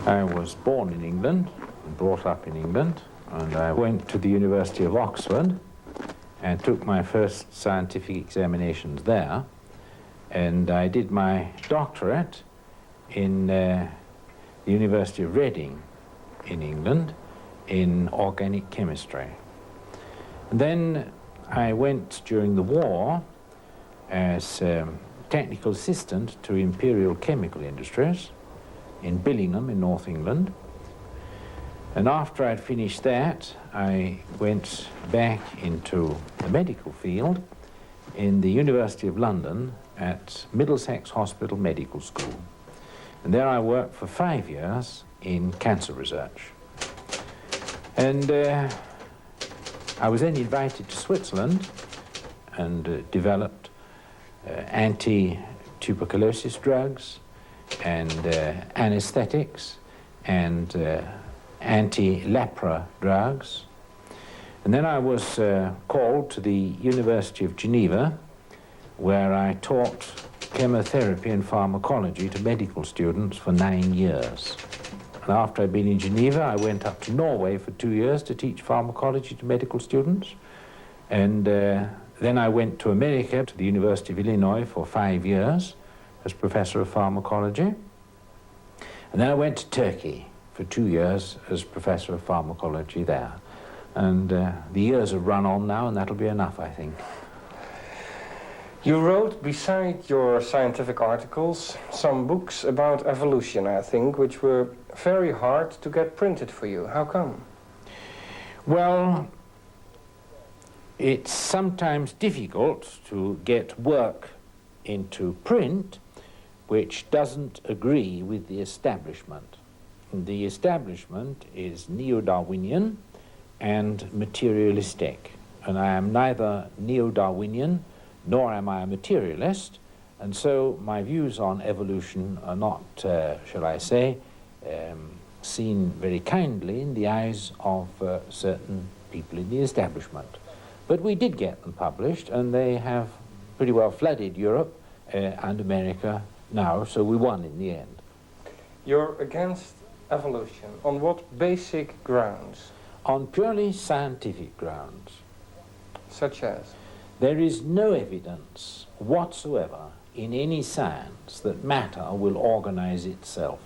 I was born in England and brought up in England, and I went to the University of Oxford and took my first scientific examinations there, and I did my doctorate in the University of Reading in England in organic chemistry. And then I went during the war as technical assistant to Imperial Chemical Industries in Billingham in North England. And after I'd finished that, I went back into the medical field in the University of London at Middlesex Hospital Medical School. And there I worked for 5 years in cancer research. And I was then invited to Switzerland and developed anti-tuberculosis drugs and anesthetics and anti-lepra drugs. And then I was called to the University of Geneva, where I taught chemotherapy and pharmacology to medical students for 9 years. And after I'd been in Geneva, I went up to Norway for 2 years to teach pharmacology to medical students. And then I went to America, to the University of Illinois for 5 years as professor of pharmacology. And then I went to Turkey for 2 years as professor of pharmacology there. And the years have run on now, and that'll be enough, I think. You wrote, beside your scientific articles, some books about evolution, I think, which were very hard to get printed for you. How come? Well, it's sometimes difficult to get work into print which doesn't agree with the establishment. The establishment is neo-Darwinian and materialistic, and I am neither neo-Darwinian nor am I a materialist, and so my views on evolution are not, shall I say, seen very kindly in the eyes of certain people in the establishment. But we did get them published, and they have pretty well flooded Europe and America now, so we won in the end. You're against evolution. On what basic grounds? On purely scientific grounds. Such as? There is no evidence whatsoever in any science that matter will organize itself.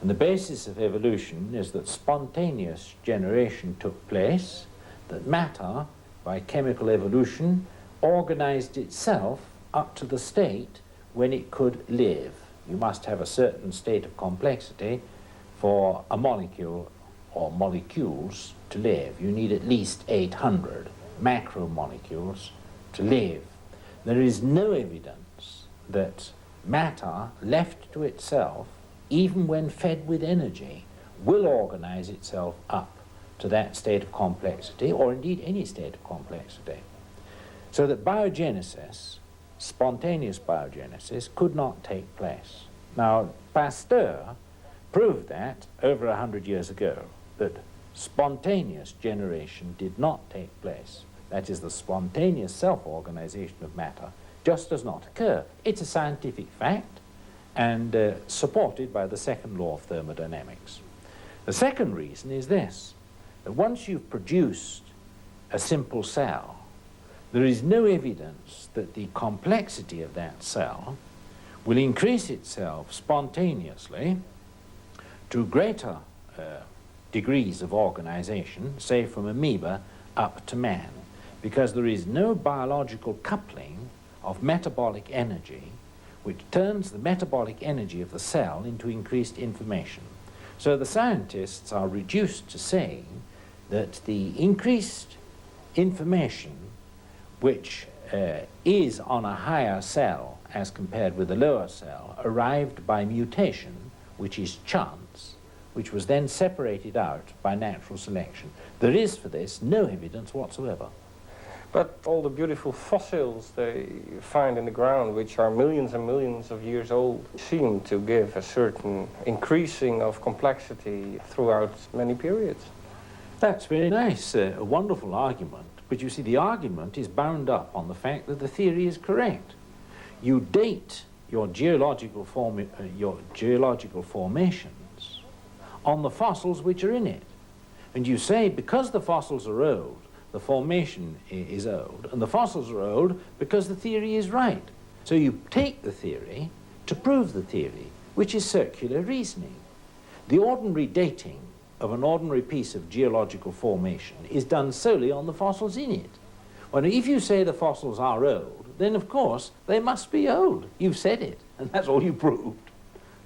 And the basis of evolution is that spontaneous generation took place, that matter, by chemical evolution, organized itself up to the state when it could live. You must have a certain state of complexity for a molecule or molecules to live. You need at least 800 macromolecules to live. There is no evidence that matter left to itself, even when fed with energy, will organize itself up to that state of complexity, or indeed any state of complexity. So that biogenesis, spontaneous biogenesis, could not take place. Now, Pasteur proved that over 100 years ago, that spontaneous generation did not take place. That is, the spontaneous self-organization of matter just does not occur. It's a scientific fact and supported by the second law of thermodynamics. The second reason is this, that once you've produced a simple cell, there is no evidence that the complexity of that cell will increase itself spontaneously to greater degrees of organization, say from amoeba up to man, because there is no biological coupling of metabolic energy which turns the metabolic energy of the cell into increased information. So the scientists are reduced to saying that the increased information which is on a higher cell as compared with a lower cell arrived by mutation, which is chance, which was then separated out by natural selection. There is for this no evidence whatsoever. But all the beautiful fossils they find in the ground, which are millions and millions of years old, seem to give a certain increasing of complexity throughout many periods. That's very nice, a wonderful argument. But you see, the argument is bound up on the fact that the theory is correct. You date your geological formations on the fossils which are in it. And you say, because the fossils are old, the formation is old, and the fossils are old because the theory is right. So you take the theory to prove the theory, which is circular reasoning. The ordinary dating of an ordinary piece of geological formation is done solely on the fossils in it. Well, if you say the fossils are old, then of course they must be old. You've said it, and that's all you proved.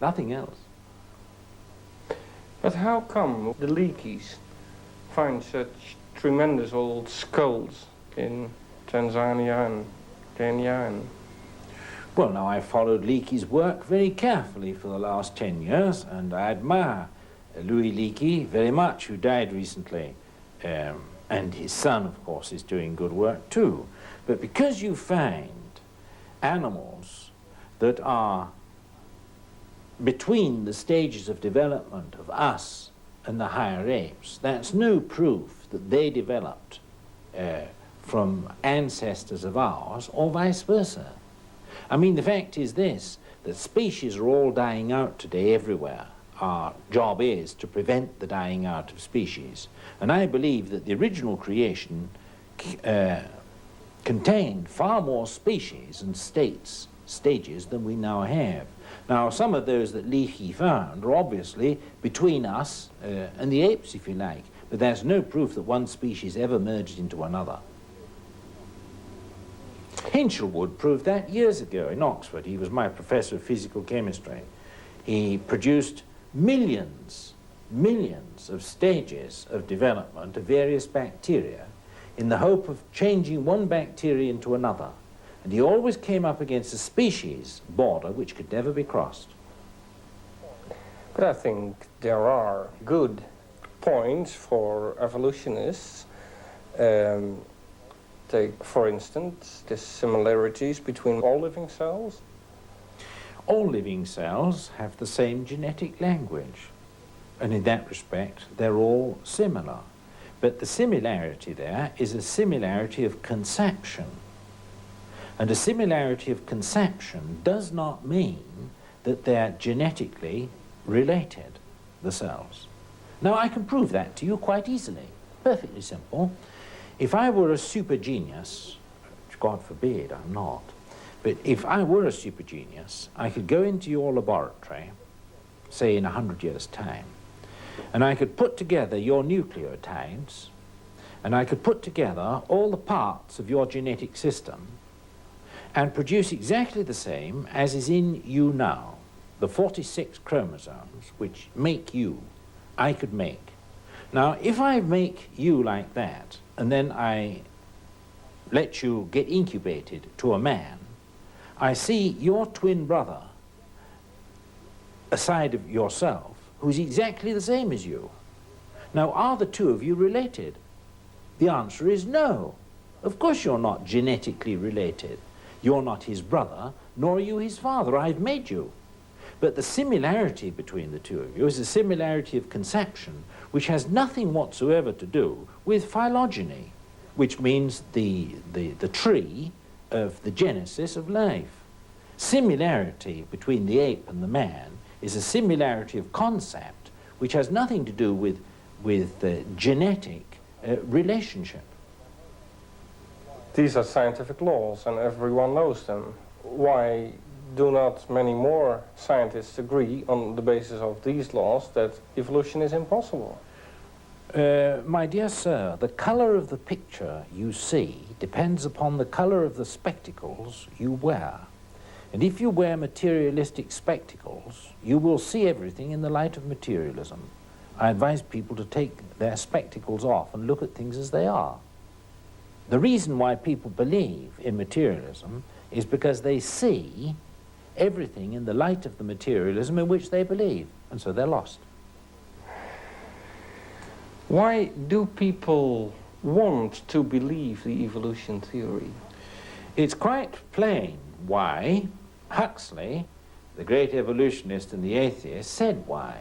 Nothing else. But how come the Leakeys find such tremendous old skulls in Tanzania and Kenya and... Well, now, I've followed Leakey's work very carefully for the last 10 years, and I admire Louis Leakey very much, who died recently. And his son, of course, is doing good work too. But because you find animals that are between the stages of development of us and the higher apes, that's no proof that they developed from ancestors of ours or vice versa. I mean, the fact is this, that species are all dying out today everywhere. Our job is to prevent the dying out of species. And I believe that the original creation contained far more species and stages than we now have. Now, some of those that Leakey found are obviously between us and the apes, if you like, but there's no proof that one species ever merged into another. Hinshelwood proved that years ago in Oxford. He was my professor of physical chemistry. He produced millions of stages of development of various bacteria in the hope of changing one bacteria into another. And he always came up against a species border which could never be crossed. But I think there are good points for evolutionists. Take, for instance, the similarities between all living cells. All living cells have the same genetic language, and in that respect they're all similar. But the similarity there is a similarity of conception. And a similarity of conception does not mean that they're genetically related, the cells. Now, I can prove that to you quite easily, perfectly simple. If I were a super genius, which God forbid I'm not, but if I were a super genius, I could go into your laboratory, say in 100 years' time, and I could put together your nucleotides, and I could put together all the parts of your genetic system, and produce exactly the same as is in you now. The 46 chromosomes which make you, I could make. Now, if I make you like that, and then I let you get incubated to a man, I see your twin brother, a side of yourself, who's exactly the same as you. Now, are the two of you related? The answer is no. Of course you're not genetically related. You're not his brother, nor are you his father. I've made you. But the similarity between the two of you is a similarity of conception which has nothing whatsoever to do with phylogeny, which means the tree of the genesis of life. Similarity between the ape and the man is a similarity of concept which has nothing to do with genetic relationship. These are scientific laws and everyone knows them. Why do not many more scientists agree on the basis of these laws that evolution is impossible? My dear sir, the colour of the picture you see depends upon the colour of the spectacles you wear. And if you wear materialistic spectacles, you will see everything in the light of materialism. I advise people to take their spectacles off and look at things as they are. The reason why people believe in materialism is because they see everything in the light of the materialism in which they believe, and so they're lost. Why do people want to believe the evolution theory? It's quite plain why. Huxley, the great evolutionist and the atheist, said why.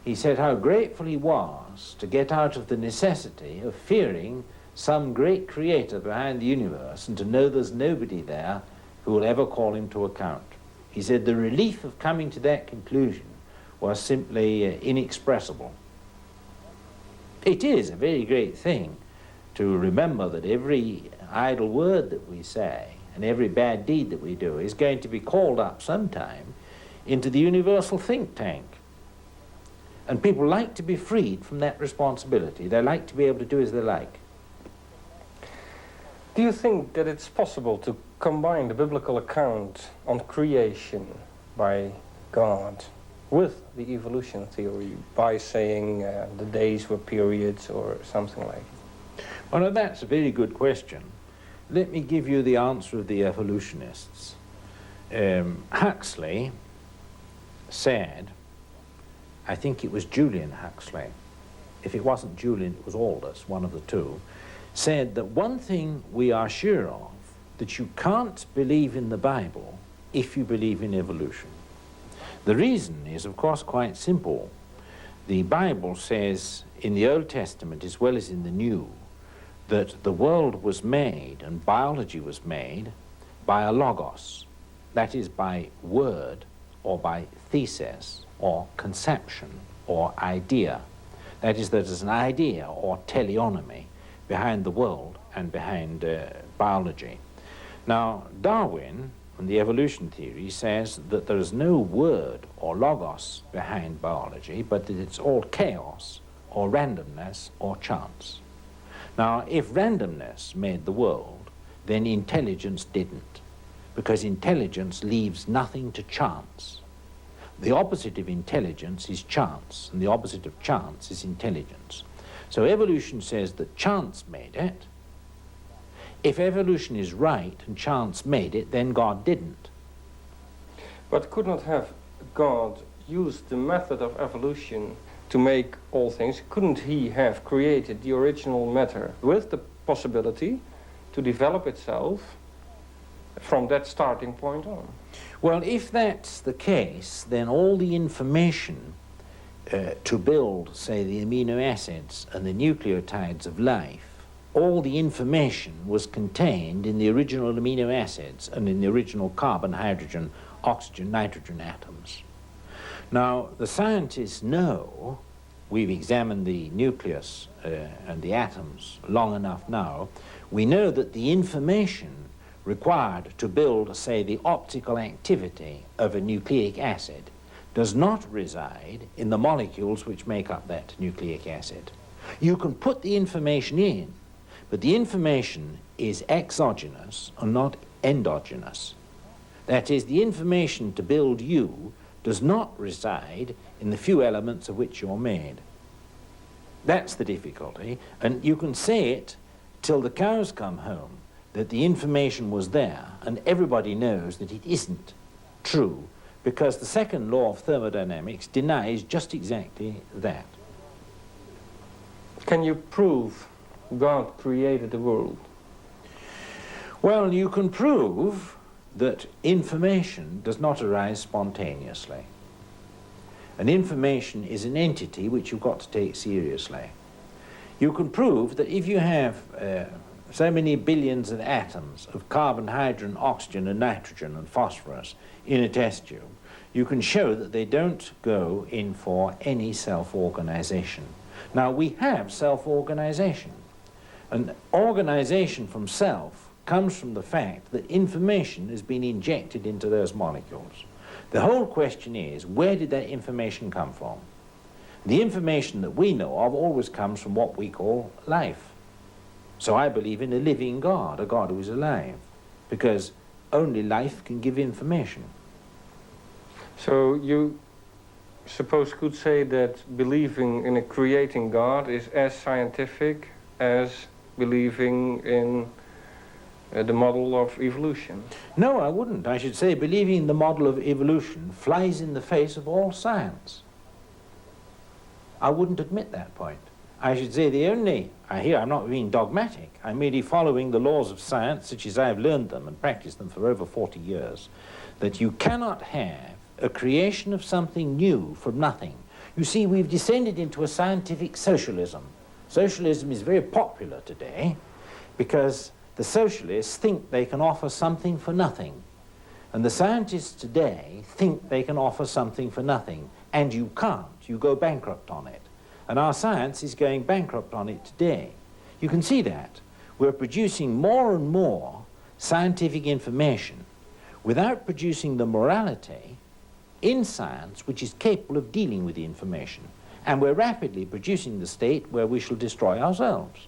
He said how grateful he was to get out of the necessity of fearing some great creator behind the universe and to know there's nobody there who will ever call him to account. He said the relief of coming to that conclusion was simply inexpressible. It is a very great thing to remember that every idle word that we say and every bad deed that we do is going to be called up sometime into the universal think tank. And people like to be freed from that responsibility. They like to be able to do as they like. Do you think that it's possible to combine the biblical account on creation by God with the evolution theory by saying the days were periods or something like it? Well, now that's a very good question. Let me give you the answer of the evolutionists. Huxley said, I think it was Julian Huxley, if it wasn't Julian, it was Aldous, one of the two, said that one thing we are sure of, that you can't believe in the Bible if you believe in evolution. The reason is, of course, quite simple. The Bible says in the Old Testament as well as in the New that the world was made and biology was made by a logos, that is by word or by thesis or conception or idea. That is, there's an idea or teleonomy behind the world and behind biology. Now, Darwin, and the evolution theory, says that there is no word or logos behind biology, but that it's all chaos or randomness or chance. Now, if randomness made the world, then intelligence didn't, because intelligence leaves nothing to chance. The opposite of intelligence is chance, and the opposite of chance is intelligence. So evolution says that chance made it. If evolution is right and chance made it, then God didn't. But could not have God used the method of evolution to make all things? Couldn't he have created the original matter with the possibility to develop itself from that starting point on? Well, if that's the case, then all the information to build, say, the amino acids and the nucleotides of life, all the information was contained in the original amino acids and in the original carbon, hydrogen, oxygen, nitrogen atoms. Now, the scientists know, we've examined the nucleus and the atoms long enough now, we know that the information required to build, say, the optical activity of a nucleic acid does not reside in the molecules which make up that nucleic acid. You can put the information in, but the information is exogenous and not endogenous. That is, the information to build you does not reside in the few elements of which you're made. That's the difficulty, and you can say it till the cows come home, that the information was there, and everybody knows that it isn't true, because the second law of thermodynamics denies just exactly that. Can you prove God created the world? Well, you can prove that information does not arise spontaneously. And information is an entity which you've got to take seriously. You can prove that if you have so many billions of atoms of carbon, hydrogen, oxygen, and nitrogen, and phosphorus in a test tube, you can show that they don't go in for any self-organization. Now, we have self-organization. And organization from self comes from the fact that information has been injected into those molecules. The whole question is, where did that information come from? The information that we know of always comes from what we call life. So I believe in a living God, a God who is alive, because only life can give information. So you suppose could say that believing in a creating God is as scientific as believing in the model of evolution? No, I wouldn't. I should say believing in the model of evolution flies in the face of all science. I wouldn't admit that point. I should say I'm not being dogmatic, I'm merely following the laws of science such as I've learned them and practiced them for over 40 years, that you cannot have a creation of something new from nothing. You see, we've descended into a scientific socialism. Socialism is very popular today because the socialists think they can offer something for nothing. And the scientists today think they can offer something for nothing. and you can't. You go bankrupt on it. And our science is going bankrupt on it today. You can see that. We're producing more and more scientific information without producing the morality in science which is capable of dealing with the information. And we're rapidly producing the state where we shall destroy ourselves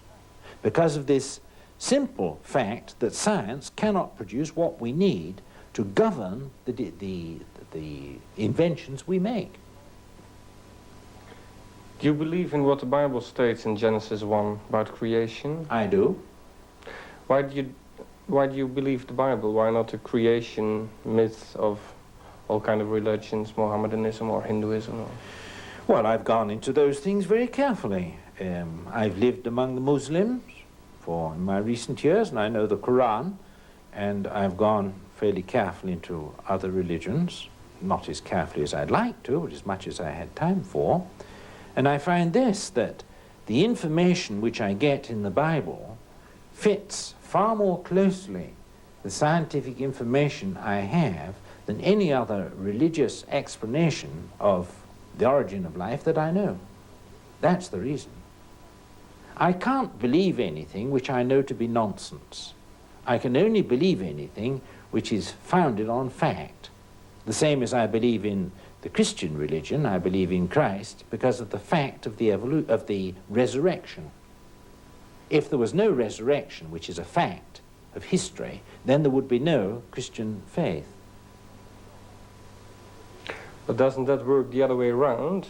because of this simple fact that science cannot produce what we need to govern the inventions we make. Do you believe in what the Bible states in Genesis 1 about creation? I do. Why do you believe the Bible? Why not the creation myth of all kind of religions, Mohammedanism or Hinduism? Or? Well, I've gone into those things very carefully. I've lived among the Muslims in my recent years, and I know the Quran, and I've gone fairly carefully into other religions, not as carefully as I'd like to, but as much as I had time for. And I find this, that the information which I get in the Bible fits far more closely the scientific information I have than any other religious explanation of the origin of life that I know. That's the reason. I can't believe anything which I know to be nonsense. I can only believe anything which is founded on fact. The same as I believe in the Christian religion, I believe in Christ because of the fact of the resurrection. If there was no resurrection, which is a fact of history, then there would be no Christian faith. But doesn't that work the other way around?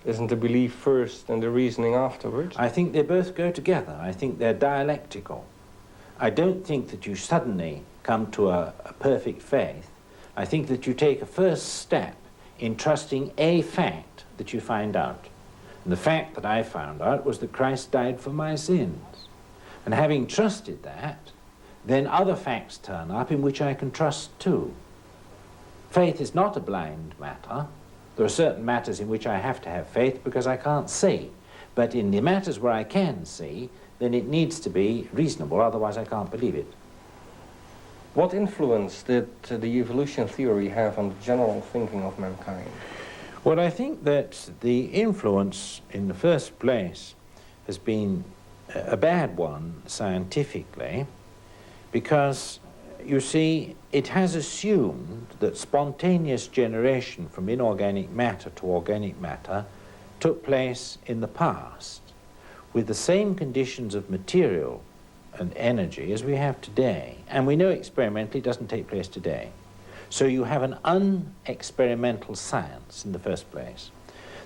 Isn't the belief first and the reasoning afterwards? I think they both go together. I think they're dialectical. I don't think that you suddenly come to a perfect faith. I think that you take a first step in trusting a fact that you find out. And the fact that I found out was that Christ died for my sins. And having trusted that, then other facts turn up in which I can trust too. Faith is not a blind matter. There are certain matters in which I have to have faith because I can't see. But in the matters where I can see, then it needs to be reasonable, otherwise I can't believe it. What influence did the evolution theory have on the general thinking of mankind? Well, I think that the influence, in the first place, has been a bad one scientifically, because, you see, it has assumed that spontaneous generation from inorganic matter to organic matter took place in the past with the same conditions of material and energy as we have today. And we know experimentally it doesn't take place today. So you have an unexperimental science in the first place.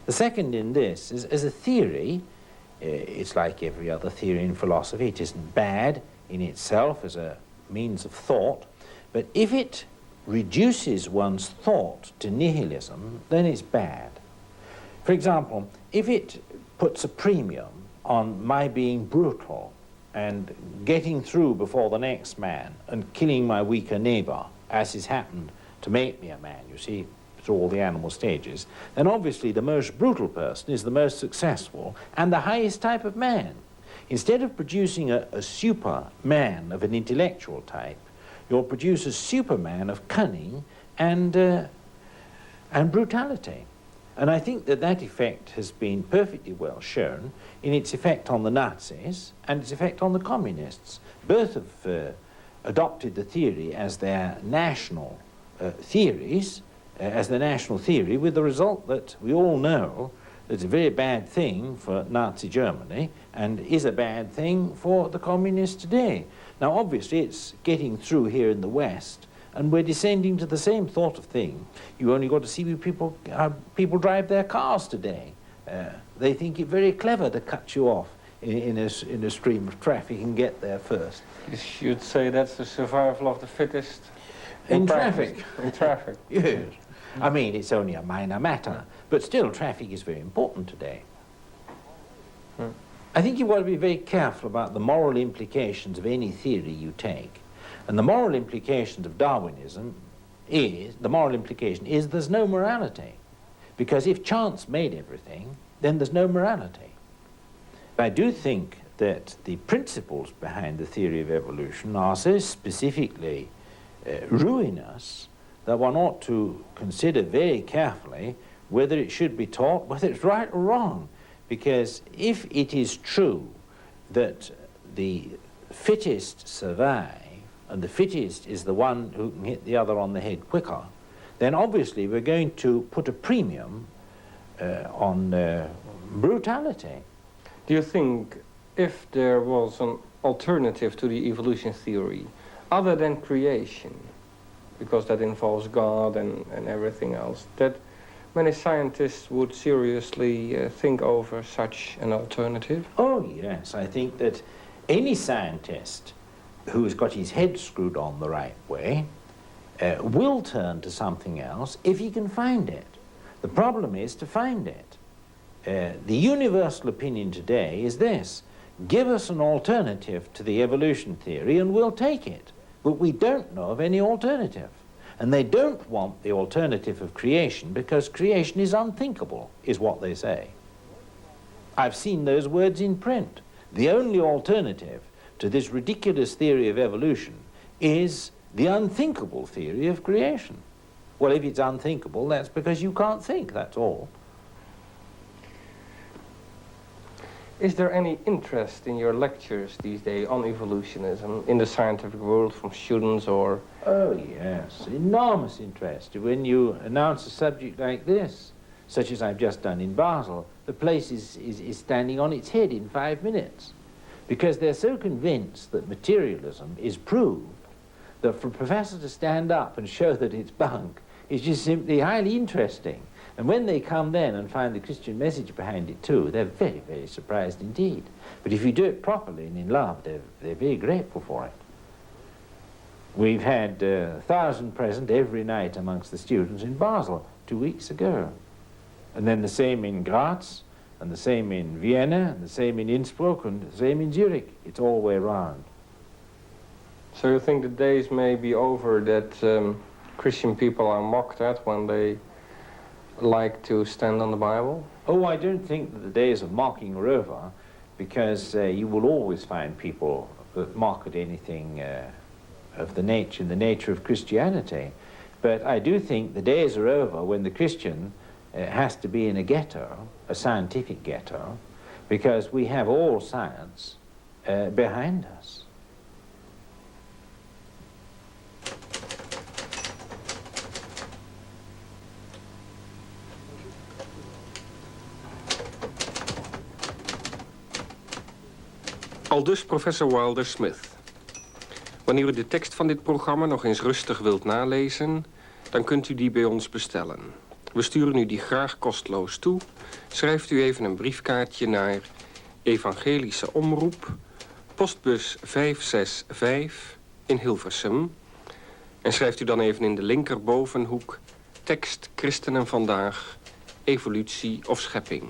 The second in this is, as a theory, it's like every other theory in philosophy. It isn't bad in itself as a means of thought, but if it reduces one's thought to nihilism, then it's bad. For example, if it puts a premium on my being brutal and getting through before the next man and killing my weaker neighbor, as has happened to make me a man, you see, through all the animal stages, then obviously the most brutal person is the most successful and the highest type of man. Instead of producing a superman of an intellectual type, you'll produce a superman of cunning and brutality. And I think that that effect has been perfectly well shown in its effect on the Nazis and its effect on the communists. Both have adopted the theory as their national theories, as the national theory, with the result that we all know it's a very bad thing for Nazi Germany and is a bad thing for the communists today. Now, obviously, it's getting through here in the West, and we're descending to the same sort of thing. You only got to see how people drive their cars today. They think it very clever to cut you off in a stream of traffic and get there first. You should say that's the survival of the fittest. In traffic. In traffic. Yes. I mean, it's only a minor matter, but still traffic is very important today. I think you've got to be very careful about the moral implications of any theory you take. And the moral implications of Darwinism is there's no morality. Because if chance made everything, then there's no morality. But I do think that the principles behind the theory of evolution are so specifically ruinous that one ought to consider very carefully whether it should be taught, whether it's right or wrong. Because if it is true that the fittest survive, and the fittest is the one who can hit the other on the head quicker, then obviously we're going to put a premium on brutality. Do you think if there was an alternative to the evolution theory, other than creation, because that involves God and everything else, that many scientists would seriously think over such an alternative? Oh yes, I think that any scientist who has got his head screwed on the right way will turn to something else if he can find it. The problem is to find it. The universal opinion today is this: give us an alternative to the evolution theory and we'll take it. But we don't know of any alternative. And they don't want the alternative of creation because creation is unthinkable, is what they say. I've seen those words in print. The only alternative to this ridiculous theory of evolution is the unthinkable theory of creation. Well, if it's unthinkable, that's because you can't think, that's all. Is there any interest in your lectures these days on evolutionism in the scientific world from students or? Oh, yes, enormous interest. When you announce a subject like this, such as I've just done in Basel, the place is standing on its head in 5 minutes, because they're so convinced that materialism is proved that for a professor to stand up and show that it's bunk is just simply highly interesting. And when they come then and find the Christian message behind it too, they're very, very surprised indeed. But if you do it properly and in love, they're very grateful for it. We've had 1,000 present every night amongst the students in Basel 2 weeks ago. And then the same in Graz, and the same in Vienna, and the same in Innsbruck, and the same in Zurich. It's all the way around. So you think the days may be over that Christian people are mocked at when they like to stand on the Bible? Oh, I don't think that the days of mocking are over, because you will always find people that mock at anything of the nature of Christianity. But I do think the days are over when the Christian has to be in a ghetto, a scientific ghetto, because we have all science behind us. Aldus professor Wilder Smith. Wanneer u de tekst van dit programma nog eens rustig wilt nalezen, dan kunt u die bij ons bestellen. We sturen u die graag kosteloos toe. Schrijft u even een briefkaartje naar Evangelische Omroep, postbus 565 in Hilversum. En schrijft u dan even in de linkerbovenhoek tekst Christenen vandaag, evolutie of schepping.